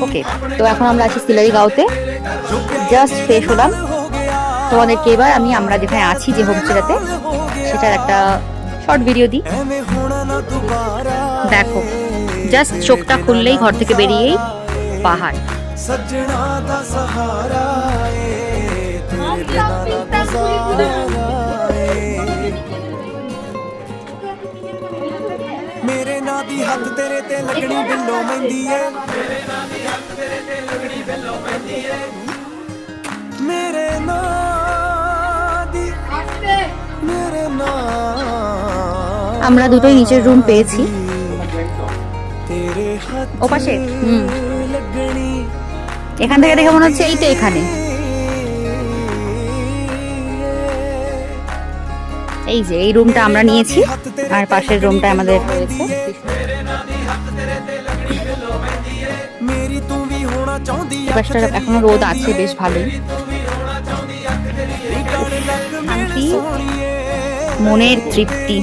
ওকে, তো এখন আমরা আছি সিলারি গাঁওতে, জাস্ট ফ্রেশ হলাম। তোমাদেরকে এবার আমরা যেখানে আছি যে হোমস্টেটাতে সেটার একটা শর্ট ভিডিও দিই। দেখো, জাস্ট চোখটা খুললেই ঘর থেকে বেরিয়েই পাহাড়। मेरे नां दी हथ तेरे ते लगनी बिल्लो मेहंदी है, मेरे नां दी हथ तेरे ते लगनी बिल्लो मेहंदी है, मेरे नां दी मेरे नां। আমরা দুটোই নিচের রুম পেয়েছি ওপাশে। এখান থেকে দেখে মনে হচ্ছে এই তো এখানে, এই যে এই রুমটা আমরা নিয়েছি আর পাশের রুমটা আমাদের রয়েছে। পাশটা এখনো রোদ আছে, বেশ ভালোই শান্তি, মনের তৃপ্তি।